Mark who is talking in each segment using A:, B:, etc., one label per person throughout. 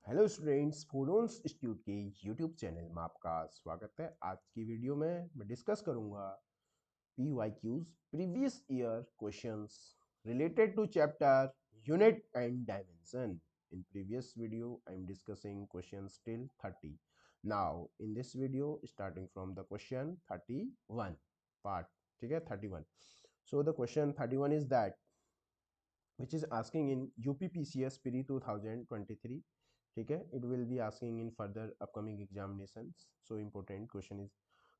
A: Hello students, फोडोन्स institute के YouTube channel में आपका स्वागत है। आज की वीडियो में मैं डिस्कस करूंगा PYQs previous year questions related to chapter unit and dimension. In previous video I am discussing questions till 30. Now in this video starting from the question 31 part, ठीक है 31. So the question 31 is that which is asking in UPPCS pre 2023. ठीक है, it will be asking in further upcoming examinations. So important question is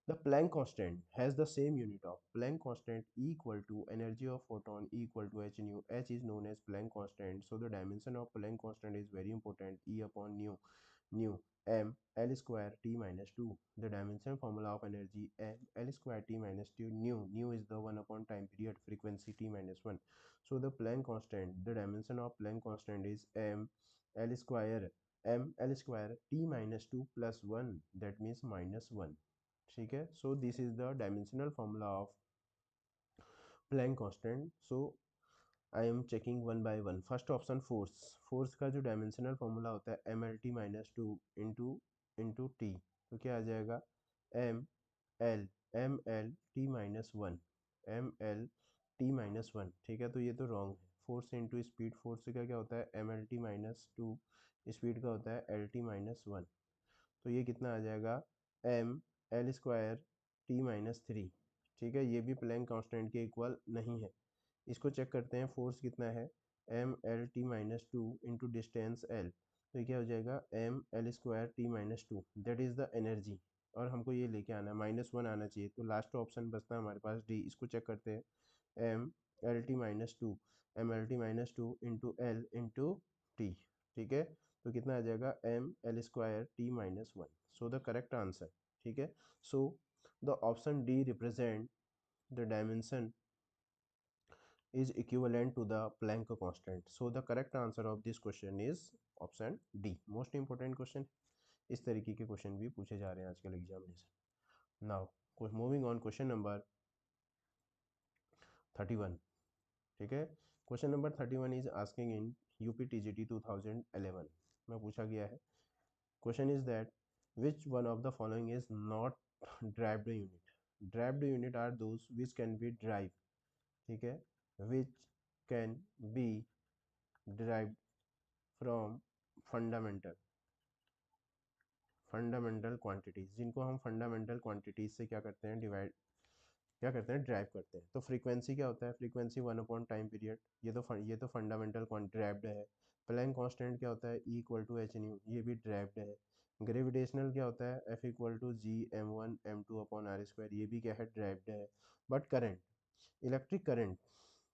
A: the Planck constant has the same unit of Planck constant equal to energy of photon equal to h nu. H is known as Planck constant, so the dimension of Planck constant is very important. E upon nu m L square T minus 2. The dimension formula of energy m L square T minus 2. Nu is the 1 upon time period, frequency T minus 1. So the Planck constant, the dimension of Planck constant is m L square T minus 2 plus 1, that means minus 1. ठीक है, so this is the dimensional formula of Planck constant. So I am checking one by one. First option force का जो dimensional formula होता है M L T minus two into T, तो क्या आ जाएगा M L T minus one M-L-T-1. ठीक है, तो ये तो रॉन्ग है। फोर्स इंटू स्पीड, फोर्स का क्या होता है M L T minus two, speed का होता है एल टी माइनस वन, तो ये कितना आ जाएगा M L square T minus three. ठीक है, ये भी प्लैंक कांस्टेंट के इक्वल नहीं है। इसको चेक करते हैं, फोर्स कितना है M L T minus two into distance L, तो क्या हो जाएगा M L square T minus two, that is the energy, और हमको ये लेके आना है माइनस वन आना चाहिए, तो लास्ट ऑप्शन बचता है हमारे पास डी। इसको चेक करते हैं M L T minus two, M L T minus two into L into T. ठीक है, तो कितना आ जाएगा M L square T minus one, so the correct answer. ठीक है, so the option D represent the dimension is equivalent to the Planck constant. So the correct answer of this question is option D. Most important question. इस तरीके के question भी पूछे जा रहे हैं आजकल examination. Now moving on question number 31। ठीक है, question number 31 is asking in UPTGT 2011 में पूछा गया है। Question is that which one of the following is not derived unit? Derived unit are those which can be derived, ठीक है, which can be derived from fundamental quantities, जिनको हम fundamental quantities से क्या करते हैं ड्राइव करते हैं। तो फ्रीक्वेंसी क्या होता है, frequency one upon time period, ये तो फंडामेंटल ड्राइव्ड है। प्लैंक कांस्टेंट क्या होता है E equal to H nu, ये भी ड्राइव्ड है। ग्रेविटेशनल क्या होता है F equal to G M one M two upon R square, ये भी क्या है ड्राइव्ड है। बट करंट, इलेक्ट्रिक करंट,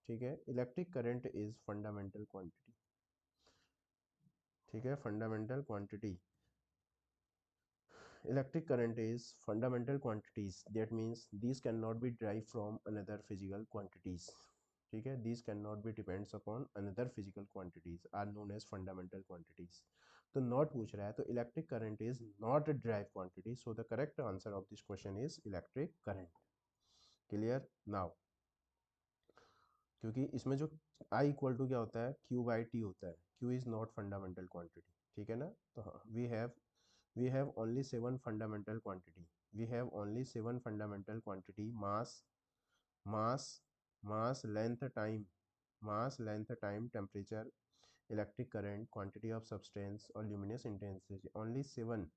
A: ठीक है, electric current is fundamental quantity. ठीक है, fundamental quantity, electric current is fundamental quantities, that means these cannot be derived from another physical quantities। ठीक है, these cannot be depends upon another physical quantities are known as fundamental quantities। तो not पूछ रहा है, तो electric current is not a drive quantity, so the correct answer of this question is electric current. Clear now, क्योंकि इसमें जो I equal to क्या होता है Q बाई टी होता है, Q is not fundamental quantity. ठीक है ना, तो we have only seven fundamental quantity, we have only seven fundamental quantity: mass mass length time temperature, electric current, quantity of substance और luminous intensity। only seven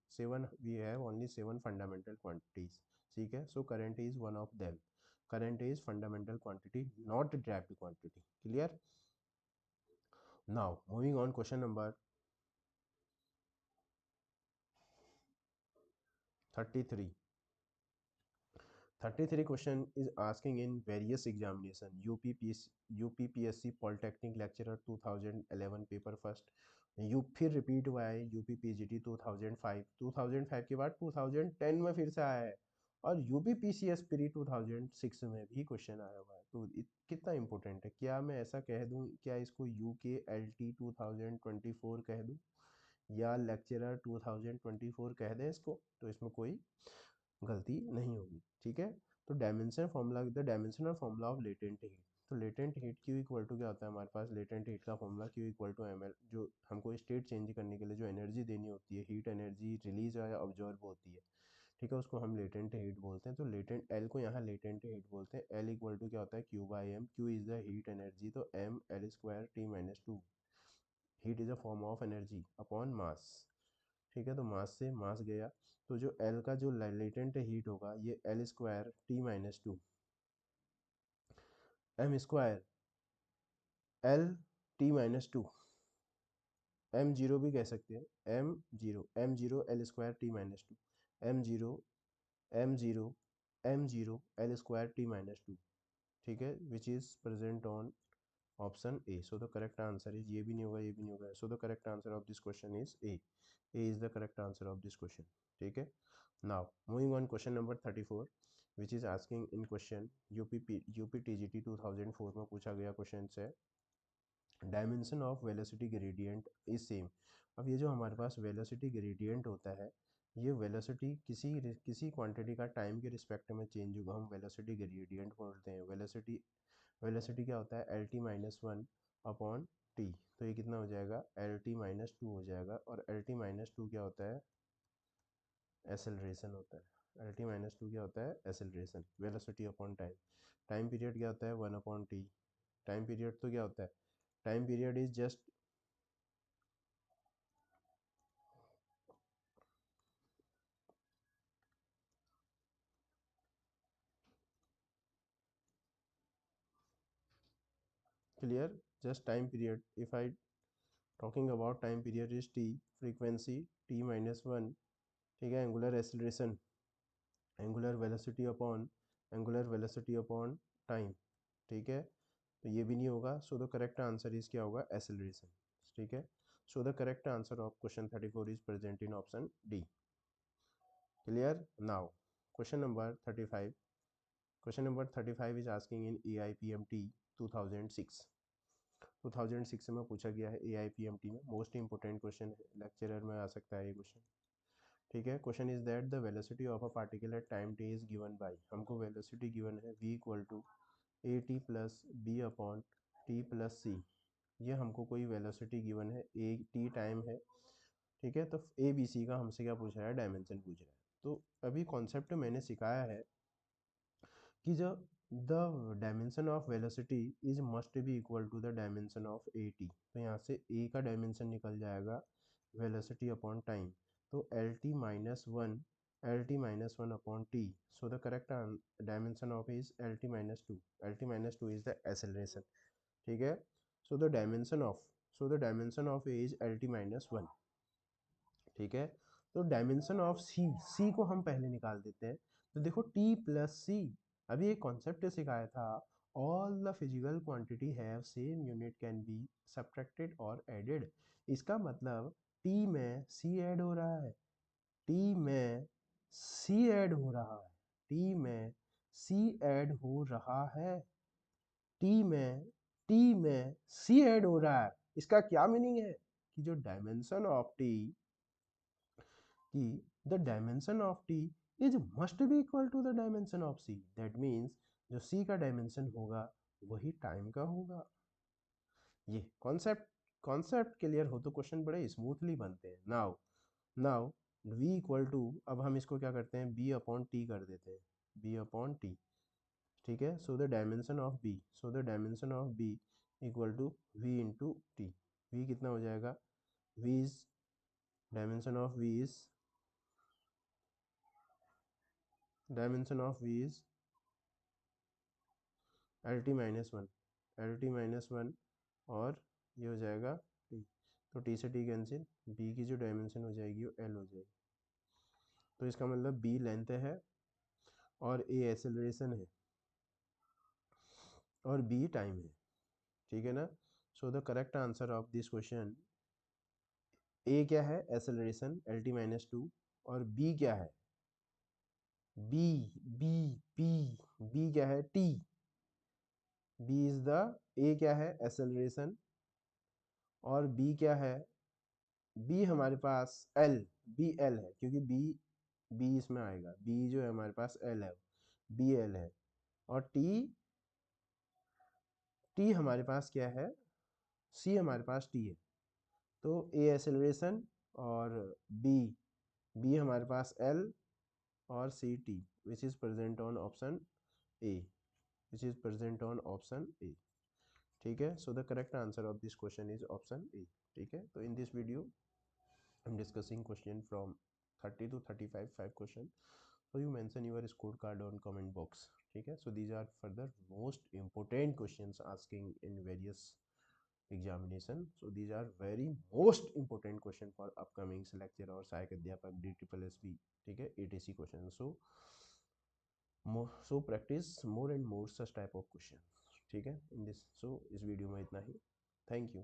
A: we have only seven fundamental quantities। ठीक है, so current is one of them, current is fundamental quantity, not derived quantity। clear? Now moving on question number 33। 33 question is asking in various examination UPPSC Polytechnic Lecturer 2011 paper first, you फिर repeat हुआ है UPPGT 2005 के बाद 2010 में फिर से आया है, और UPPCS प्री 2006 में भी क्वेश्चन आया हुआ है। तो कितना इंपॉर्टेंट है, क्या मैं ऐसा कह दूं, क्या इसको UKLT 2024 कह दूं या लेक्चरर 2024 कह दें इसको, तो इसमें कोई गलती नहीं होगी। ठीक है, तो dimension formula, the dimensional formula of latent heat, तो latent heat Q equal to क्या होता है हमारे पास, लेटेंट हीट का formula Q equal to M L, जो हमको स्टेट चेंज करने के लिए जो एनर्जी देनी होती है, हीट एनर्जी रिलीज या ऑब्जर्व होती है, ठीक है, उसको हम लेटेंट हीट बोलते हैं। तो लेटेंट एल को यहाँ लेटेंट हीट बोलते हैं। एल इक्वल टू क्या होता है, Q by M, Q is the heat energy, तो M L square T minus two, heat is a form of energy upon mass, ठीक है, तो मास से मास गया, तो जो एल का जो लेटेंट हीट होगा ये L square T minus two M square L T minus two, M zero भी कह सकते हैं, M zero L square T minus two, M zero M zero M zero L square T minus two, ठीक है, which is present on option A. So the correct answer is, ये भी नहीं होगा, ये भी नहीं होगा, so the correct answer of this question is A, A is the correct answer of this question, ठीक है। Now moving on question number 34 which is asking in question UP TGT 2004 में पूछा गया क्वेश्चन है, dimension of velocity gradient is same. अब ये जो हमारे पास वेलोसिटी ग्रेडियंट होता है, ये वेलोसिटी किसी क्वांटिटी का टाइम के रिस्पेक्ट में चेंज होगा, हम वेलोसिटी ग्रेडियंट बोलते हैं। वेलोसिटी क्या होता है, L T minus one upon T, तो ये कितना हो जाएगा, एल टी माइनस टू हो जाएगा, और एल टी माइनस टू क्या होता है, एसेलरेशन होता है। एल टी माइनस टू क्या होता है, acceleration, velocity upon time, time period क्या होता है, one upon T, time period तो क्या होता है, time period is just, clear, just time period. If I talking about time period is t, frequency t minus one, ठीक है, angular velocity upon time, ठीक है, तो ये भी नहीं होगा, so the correct answer is क्या होगा, एसेलरेशन, ठीक है। So the correct answer of question 34 is present in option D, clear. Now question number 35, question number 35 is asking in A I P M T 2006, 2006 में पूछा गया है AIPMT में, most important question है, लेक्चरर में आ सकता है ये क्वेश्चन, ठीक है। Question is that the velocity of a particle at time T is given by, हमको वेलोसिटी गिवन है v equal to A T plus B upon T plus C, ये हमको कोई वेलोसिटी गिवन है, ए टी टाइम है, ठीक है, तो ए बी सी का हमसे क्या पूछ रहा है, डायमेंशन पूछ रहा है। तो अभी कॉन्सेप्ट मैंने सिखाया है कि जो the dimension of velocity is must be equal to the dimension of A T, तो यहाँ से ए का डायमेंशन निकल जाएगा वेलोसिटी अपॉन टाइम, तो L T minus one upon T, so the correct dimension of is L T minus two is the acceleration, ठीक है। So the dimension of A is L T minus one, ठीक है। तो dimension of सी को हम पहले निकाल देते हैं, तो देखो टी प्लस सी, अभी एक कॉन्सेप्ट सिखाया था, all the physical quantity have same unit can be subtracted और एडेड, इसका मतलब टी में सी ऐड हो रहा है, टी में सी ऐड हो रहा है, टी में सी ऐड हो रहा है, टी में सी ऐड हो रहा है, इसका क्या मीनिंग है कि जो डायमेंशन ऑफ टी, कि the dimension of t is must be equal to the dimension of c, that means जो c का डायमेंशन होगा वही टाइम का होगा। ये कॉन्सेप्ट क्लियर हो तो क्वेश्चन बड़े स्मूथली बनते हैं। नाउ v इक्वल टू, अब हम इसको क्या करते हैं, b अपॉन टी कर देते हैं, b अपॉन टी, ठीक है। So the dimension of b equal to v into T, v कितना हो जाएगा, v is dimension of v is L T minus one, और ये हो जाएगा टी, तो टी से टी कैंसिल, बी की जो डायमेंशन हो जाएगी वो एल हो जाएगी, तो इसका मतलब बी लेंथ है और ए एक्सेलरेशन है और बी टाइम है, ठीक है ना। So the correct answer of this question, A क्या है, acceleration L T minus two, और बी क्या है, बी बी बी बी क्या है, T, B is the, A क्या है एक्सेलरेशन, और बी क्या है, बी हमारे पास एल, बी एल है, क्योंकि बी बी इसमें आएगा, बी जो है हमारे पास एल है, बी एल है, और टी टी हमारे पास क्या है, सी हमारे पास टी है, तो ए एक्सेलरेशन और बी बी हमारे पास एल और C T, which is present on option A, which is present on option A. ठीक है, so the correct answer of this question is option A. ठीक है, तो in this video I am discussing question from 30 to 35 5 question, so you mention your scorecard on comment box. ठीक है, so these are further most important questions asking in various examination, so these are very most important question for upcoming lecture और सहायक अध्यापक DSSB, ठीक है, ATC question. so practice more and more such type of question। ठीक है, in this, सो इस video में इतना ही। Thank you.